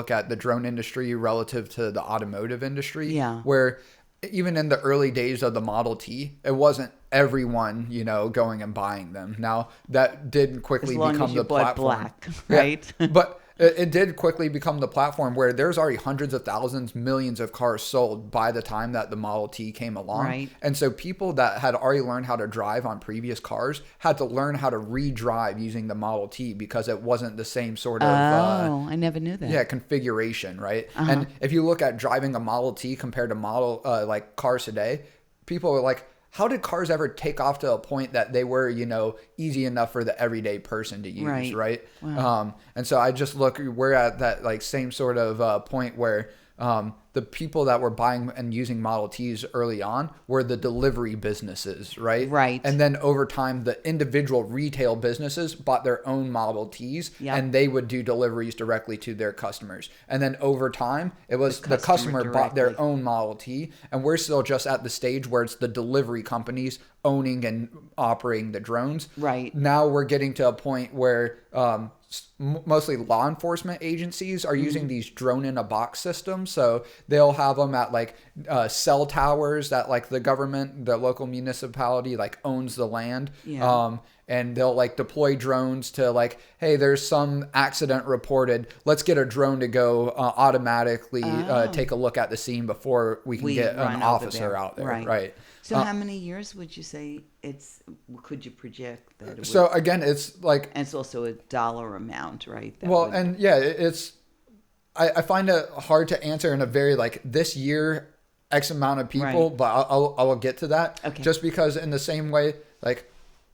look at the drone industry relative to the automotive industry, Yeah. where even in the early days of the Model T, it wasn't everyone, going and buying them. Now that did quickly As long become as you the bought platform. black, right? Yeah, but it did quickly become the platform where there's already hundreds of thousands, millions of cars sold by the time that the Model T came along. Right. And so people that had already learned how to drive on previous cars had to learn how to re-drive using the Model T because it wasn't the same sort of I never knew that. configuration, right? And if you look at driving a Model T compared to like cars today, people are like, how did cars ever take off to a point that they were, easy enough for the everyday person to use, right? Wow. And so I just we're at that like same sort of point where the people that were buying and using Model Ts early on were the delivery businesses, right? Right. And then over time, the individual retail businesses bought their own Model Ts, Yep. and they would do deliveries directly to their customers. And then over time, it was the customer customer bought their directly. own Model T, and we're still just at the stage where it's the delivery companies owning and operating the drones. Right. Now we're getting to a point where mostly law enforcement agencies are using these drone in a box systems. So they'll have them at like cell towers that like the government, the local municipality like owns the land. Yeah. And they'll like deploy drones to like, hey, there's some accident reported. Let's get a drone to go automatically take a look at the scene before we can get run an over officer there. out there. Right. Right. So how many years would you say could you project that it would? So again, it's like, And it's also a dollar amount, right? That well, would- and yeah, I find it hard to answer in a very like this year X amount of people, Right. but I'll get to that. Okay. Just because in the same way, like,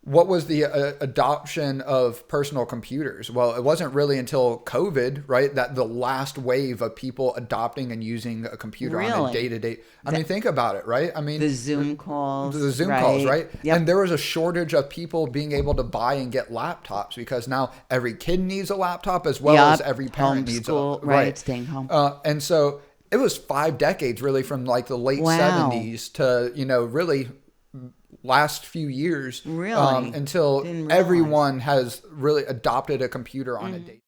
what was the adoption of personal computers? Well, it wasn't really until COVID, right, that the last wave of people adopting and using a computer on a Really? day-to-day. I mean, think about it, right? I mean, the Zoom calls. the Zoom calls, right? Yep. And there was a shortage of people being able to buy and get laptops because now every kid needs a laptop as well as every parent needs a homeschool, right? Staying home. And so it was 5 decades really from like the late Wow. 70s to, really last few years Really? until Didn't realize. everyone has really adopted a computer on a day.